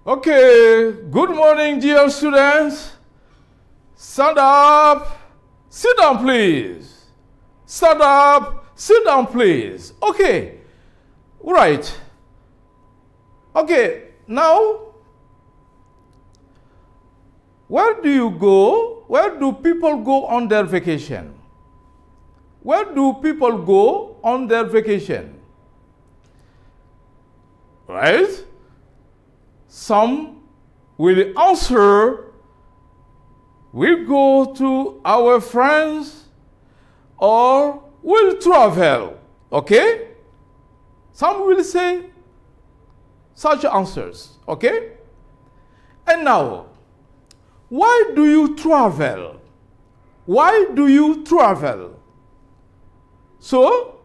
Okay, good morning, dear students. Stand up. Sit down, please. Stand up. Sit down, please. Okay. Right. Okay, now, where do you go? Where do people go on their vacation? Where do people go on their vacation? Right? Some will answer, we'll go to our friends or we'll travel. Okay? Some will say such answers. Okay? And now, why do you travel? Why do you travel? So,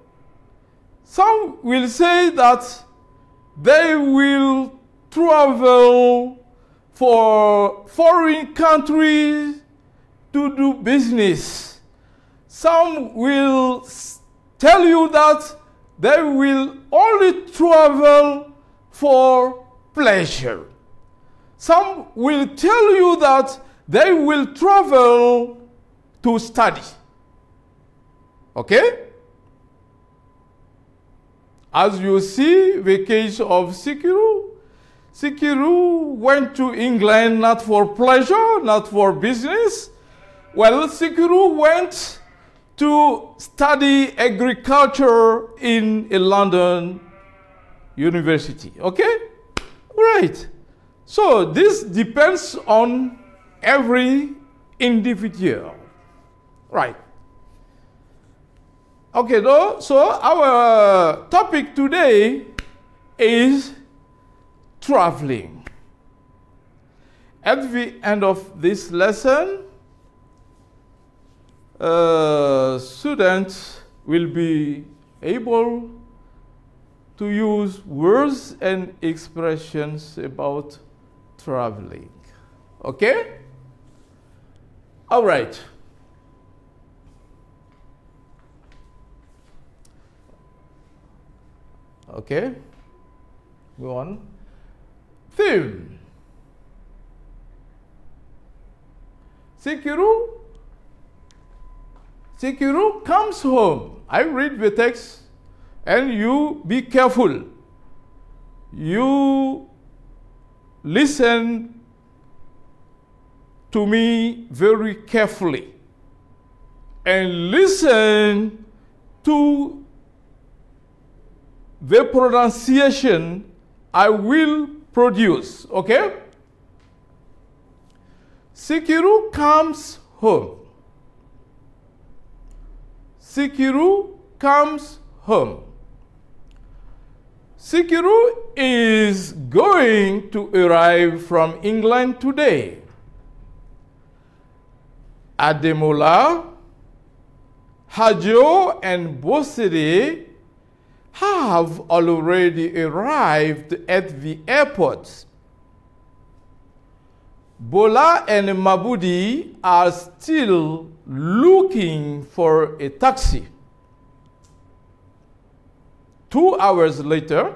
some will say that they will travel for foreign countries to do business. Some will tell you that they will only travel for pleasure. Some will tell you that they will travel to study. Okay? As you see, the case of Sikiru, Sikiru went to England not for pleasure, not for business. Well, Sikiru went to study agriculture in a London university. Okay? Right. So this depends on every individual. Right. Okay, so our topic today is traveling. At the end of this lesson, students will be able to use words and expressions about traveling. Okay? All right. Okay, go on. Theme. Sikiru comes home. I read the text and you be careful. You listen to me very carefully and listen to the pronunciation I will produce. Okay? Sikiru comes home. Sikiru comes home. Sikiru is going to arrive from England today. Ademola, Hajo, and Bosede have already arrived at the airport. Bola and Mabudi are still looking for a taxi. 2 hours later,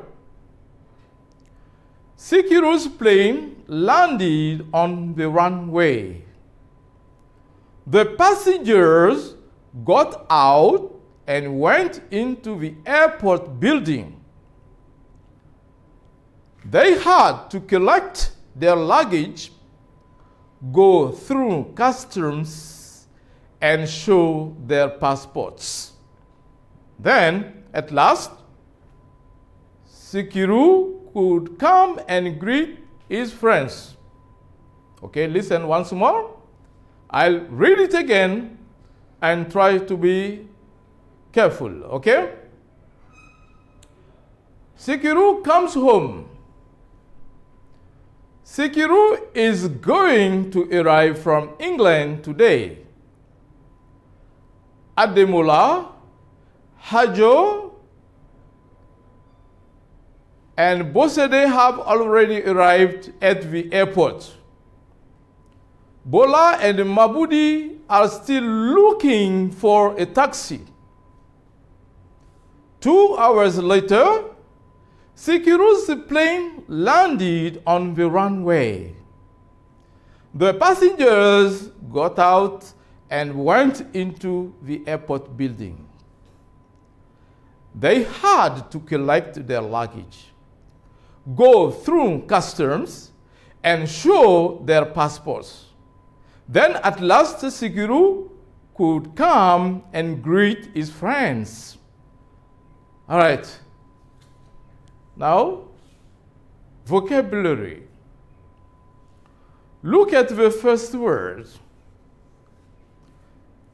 Sikiru's plane landed on the runway. The passengers got out and went into the airport building. They had to collect their luggage, go through customs, and show their passports. Then, at last, Sikiru could come and greet his friends. Okay, listen once more. I'll read it again and try to be careful, okay? Sikiru comes home. Sikiru is going to arrive from England today. Ademola, Hajo, and Bosede have already arrived at the airport. Bola and Mabudi are still looking for a taxi. 2 hours later, Sikiru's plane landed on the runway. The passengers got out and went into the airport building. They had to collect their luggage, go through customs, and show their passports. Then at last Sikiru could come and greet his friends. All right. Now, vocabulary. Look at the first word.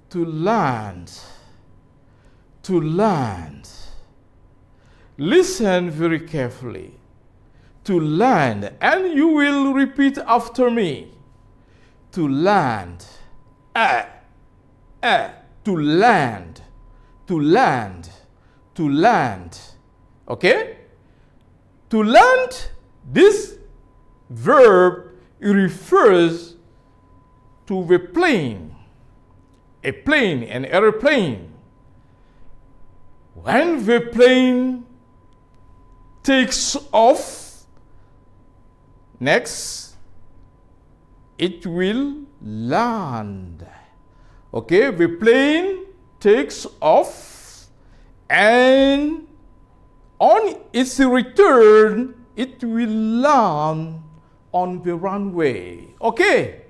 To land. To land. Listen very carefully. To land, and you will repeat after me. To land. To land. To land. To land. Okay? To land, this verb refers to the plane, a plane, an airplane. When the plane takes off, next, it will land. Okay, the plane takes off, and on its return, it will land on the runway. Okay?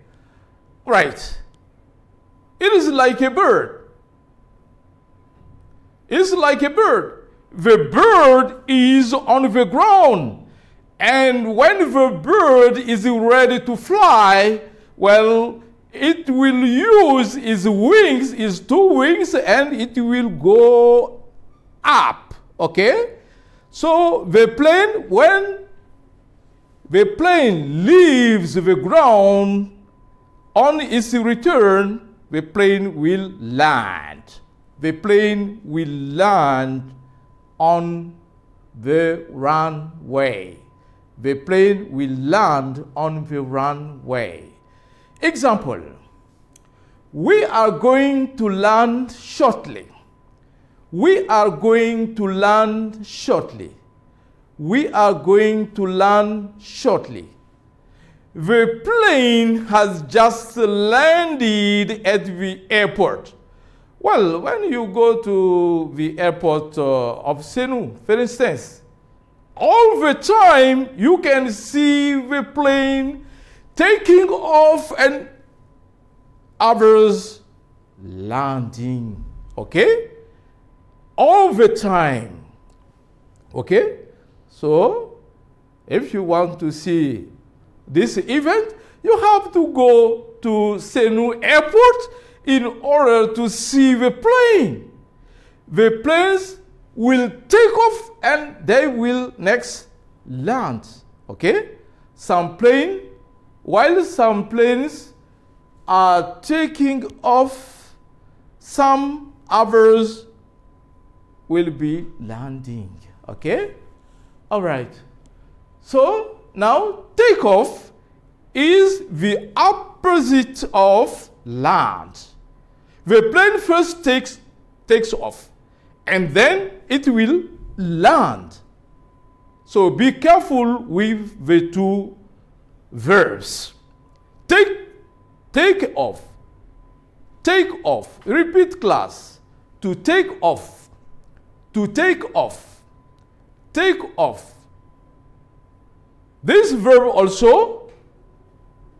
Right. It is like a bird. It's like a bird. The bird is on the ground. And when the bird is ready to fly, well, it will use its wings, its two wings, and it will go up. Okay? So the plane, when the plane leaves the ground, on its return, the plane will land. The plane will land on the runway. The plane will land on the runway. Example, we are going to land shortly. We are going to land shortly. We are going to land shortly. The plane has just landed at the airport. Well, when you go to the airport of Senu, for instance, all the time you can see the plane taking off and others landing. Okay? All the time. Okay? So, if you want to see this event, you have to go to Senu Airport in order to see the plane. The planes will take off and they will next land. Okay? While some planes are taking off, some others will be landing. Okay? All right. So now takeoff is the opposite of land. The plane first takes off and then it will land. So be careful with the two verbs. Take off. Take off. Repeat, class. To take off. To take off. Take off. This verb also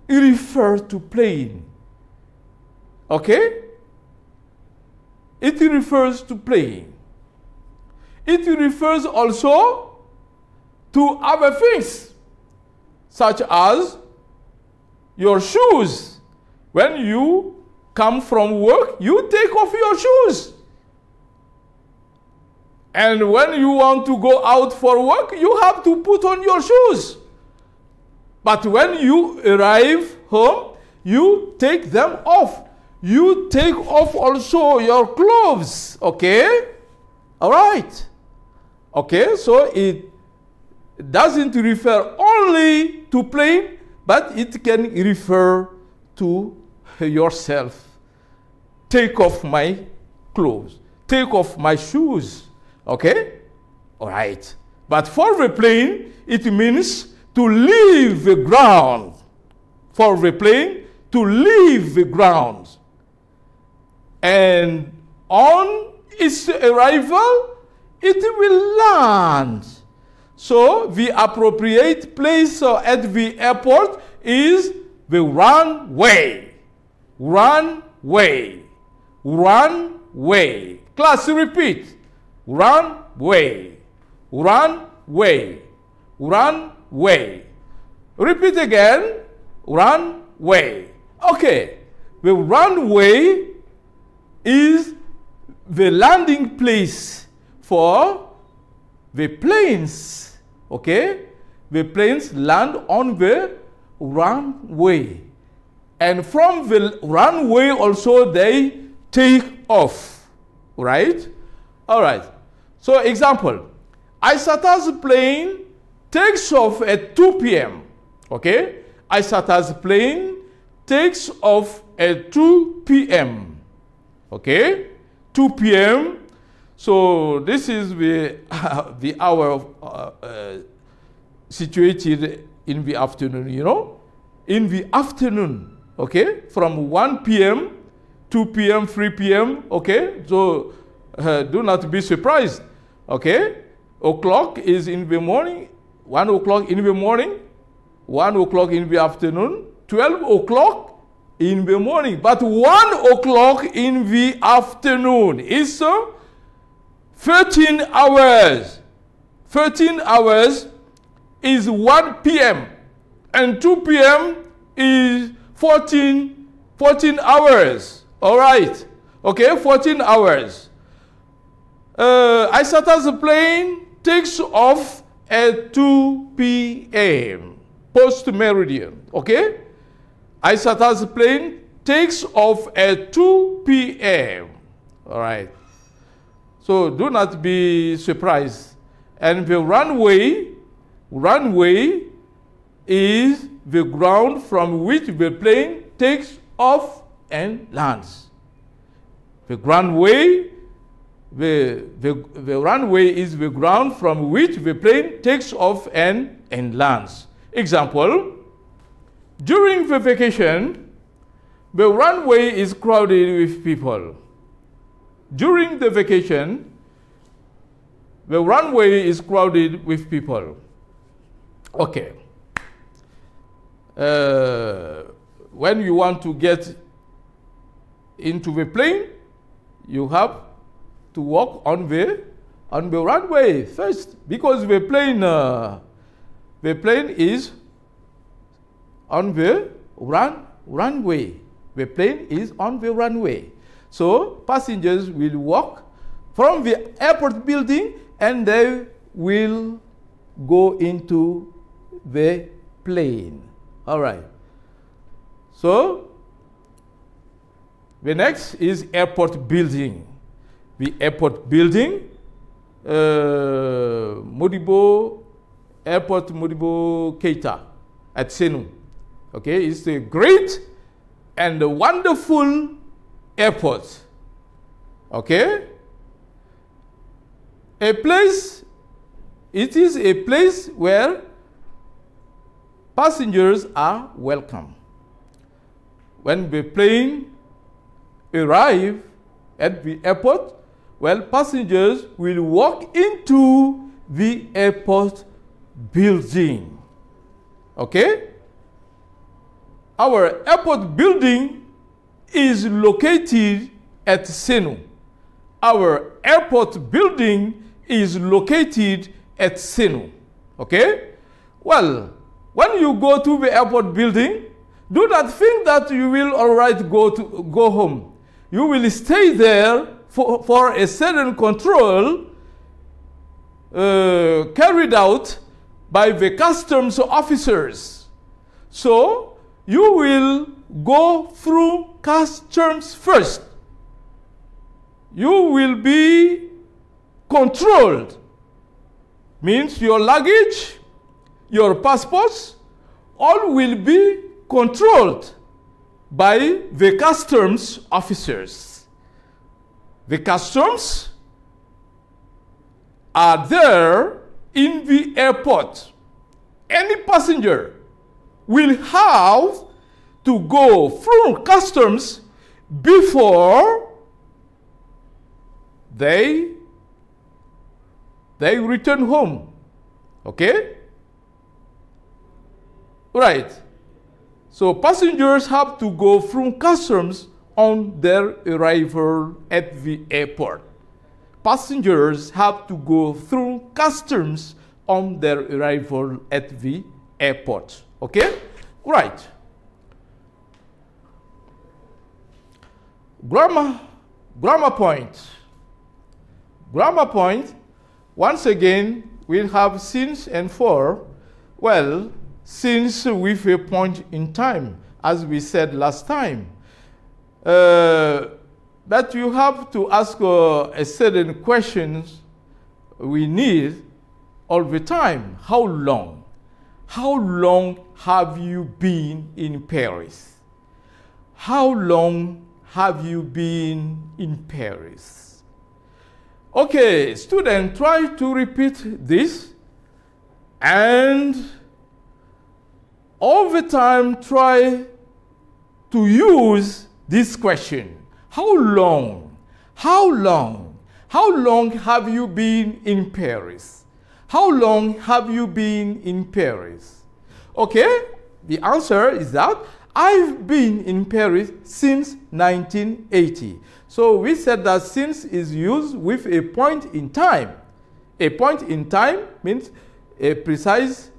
refers to plane. Okay? It refers to plane. It refers also to other things, such as your shoes. When you come from work, you take off your shoes. And when you want to go out for work, you have to put on your shoes. But when you arrive home, you take them off. You take off also your clothes. Okay? All right. Okay, so it doesn't refer only to plane, but it can refer to yourself. Take off my clothes. Take off my shoes. Okay? All right. But for the plane, it means to leave the ground. For the plane, to leave the ground. And on its arrival, it will land. So the appropriate place at the airport is the runway. Runway. Runway. Class, repeat. Runway. Runway. Runway. Repeat again. Runway. Okay. The runway is the landing place for the planes. Okay? The planes land on the runway. And from the runway also they take off. Right? All right. So example. ISATA's plane takes off at 2 p.m. Okay? ISATA's plane takes off at 2 p.m. Okay? 2 p.m. So this is the hour situated in the afternoon, you know? In the afternoon, okay? From 1 p.m., 2 p.m., 3 p.m., okay? So do not be surprised, okay? O'clock is in the morning, 1 o'clock in the morning, 1 o'clock in the afternoon, 12 o'clock in the morning. But 1 o'clock in the afternoon is 13 hours. 13 hours is 1 p.m. and 2 p.m. is 14 hours. All right. Okay, 14 hours. ISATA's plane takes off at 2 p.m. post-meridian. Okay? ISATA's plane takes off at 2 p.m. All right. So do not be surprised. And the runway is the ground from which the plane takes off and lands. The runway is the ground from which the plane takes off and lands. Example, during the vacation, the runway is crowded with people. During the vacation, the runway is crowded with people. Okay. When you want to get into the plane, you have to walk on the runway first, because the plane is on the runway. The plane is on the runway. So passengers will walk from the airport building and they will go into the plane. All right. So the next is airport building. The airport building, Airport Modibo Keita at Senu. Okay, it's a great and a wonderful airport. Okay? It is a place where passengers are welcome. When the plane arrives at the airport, well, passengers will walk into the airport building. Okay? Our airport building is located at Senu. Our airport building is located at Senu. Okay? Well, when you go to the airport building, do not think that you will all right go home. You will stay there for a certain control carried out by the customs officers. So you will go through customs first. You will be controlled. Means your luggage, your passports, all will be controlled by the customs officers. The customs are there in the airport, any passenger will have to go through customs before they return home. Okay? Right. So passengers have to go through customs on their arrival at the airport. Passengers have to go through customs on their arrival at the airport. Okay? Right. Grammar point. Grammar point, once again, we'll have since and for. Well, since with a point in time, as we said last time. But you have to ask a certain questions we need all the time. How long? How long have you been in Paris? How long have you been in Paris? Okay, student, try to repeat this and all the time try to use this question. How long? How long? How long have you been in Paris? How long have you been in Paris? Okay, the answer is that I've been in Paris since 1980. So we said that since is used with a point in time. A point in time means a precise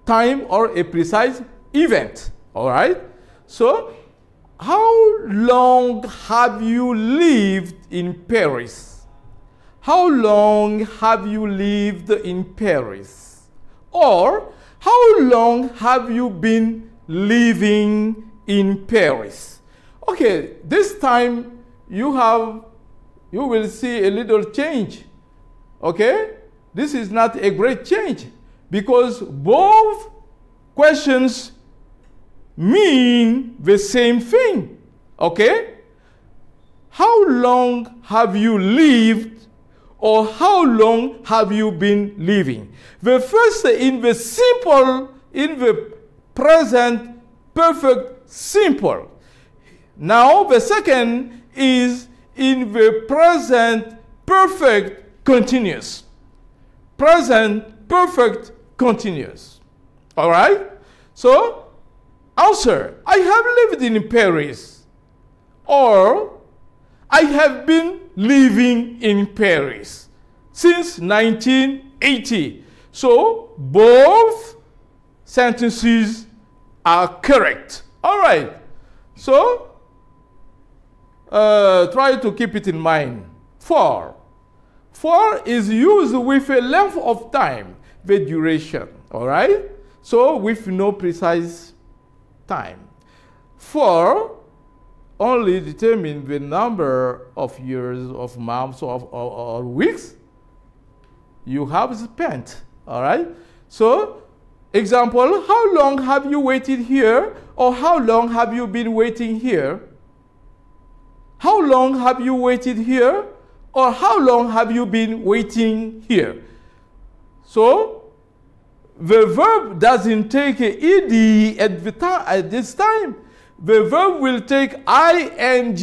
time or a precise event. All right? So how long have you lived in Paris? How long have you lived in Paris? Or how long have you been living in Paris? Okay, this time you will see a little change. Okay? This is not a great change because both questions mean the same thing. Okay? How long have you lived or how long have you been living? The first in the present perfect simple. Now the second is in the present perfect continuous. Present perfect continuous. All right? So, answer, I have lived in Paris. Or, I have been living in Paris since 1980. So, both sentences are correct. All right. So, try to keep it in mind. For. For is used with a length of time, the duration. All right? So, with no precise time. For only determine the number of years, of months, or weeks you have spent. All right? So, example, how long have you waited here? Or how long have you been waiting here? How long have you waited here? Or how long have you been waiting here? So, the verb doesn't take ed at this time. The verb will take ing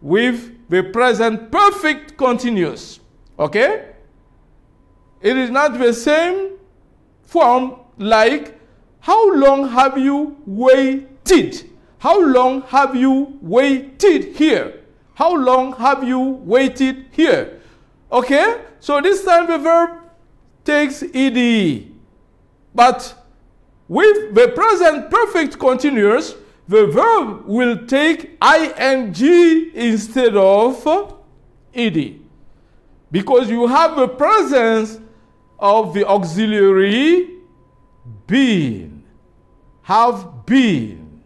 with the present perfect continuous. Okay? It is not the same form like how long have you waited? How long have you waited here? How long have you waited here? Okay? So this time the verb takes ed. But with the present perfect continuous, the verb will take ing instead of ed. Because you have the presence of the auxiliary been, have been.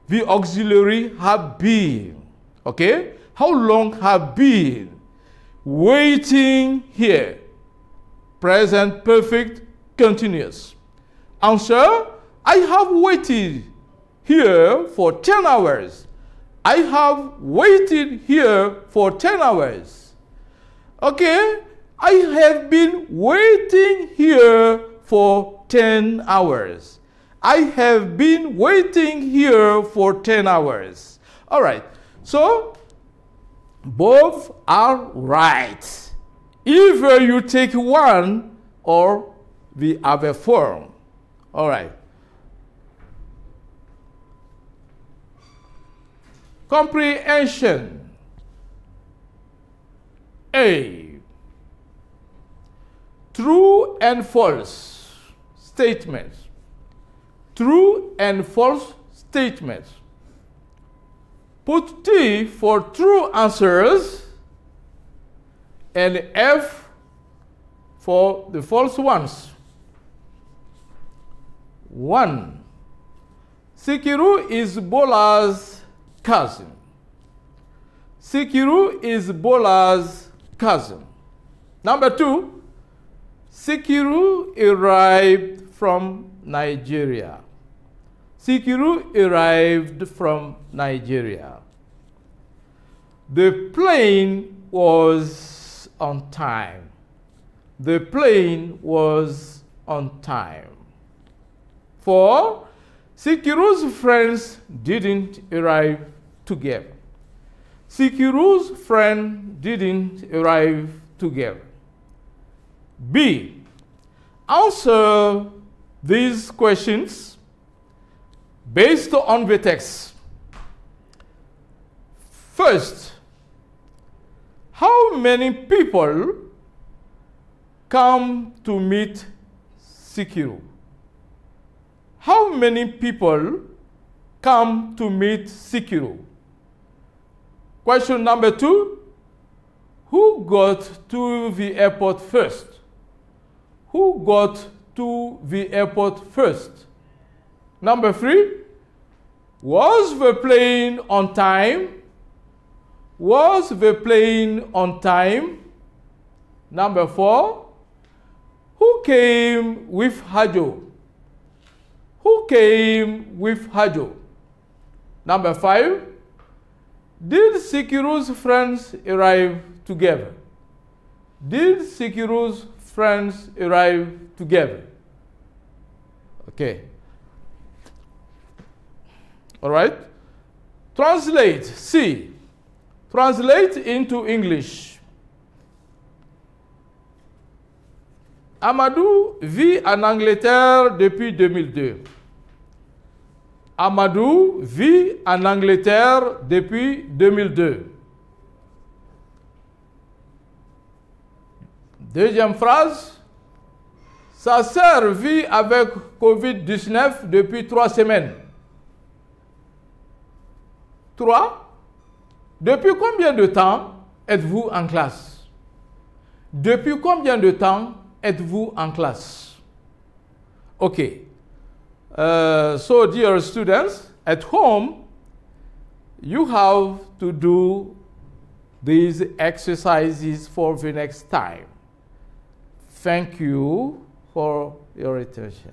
The auxiliary have been. Okay? How long have been waiting here? Present perfect continuous. Answer, I have waited here for 10 hours. I have waited here for 10 hours. Okay? I have been waiting here for 10 hours. I have been waiting here for 10 hours. All right. So, both are right. Either you take one or the other form. All right. Comprehension. A. True and false statements. True and false statements. Put T for true answers and F for the false ones. 1. Sikiru is Bola's cousin. Sikiru is Bola's cousin. Number 2. Sikiru arrived from Nigeria. Sikiru arrived from Nigeria. The plane was on time. The plane was on time. 4. Sikiru's friends didn't arrive together. Sikiru's friends didn't arrive together. B. Answer these questions based on the text. First, how many people come to meet Sikiru? How many people come to meet Sikiru? Question number 2, who got to the airport first? Who got to the airport first? Number 3, was the plane on time? Was the plane on time? Number 4, who came with Hajo? Who came with Hajo? Number 5, did Sikiru's friends arrive together? Did Sikiru's friends arrive together? Okay. All right. Translate. C. Translate into English. Amadou vit en Angleterre depuis 2002. Amadou vit en Angleterre depuis 2002. Deuxième phrase. Sa sœur vit avec COVID-19 depuis 3 semaines. 3. Depuis combien de temps êtes-vous en classe? Depuis combien de temps êtes-vous en classe? Okay. So, dear students, at home, you have to do these exercises for the next time. Thank you for your attention.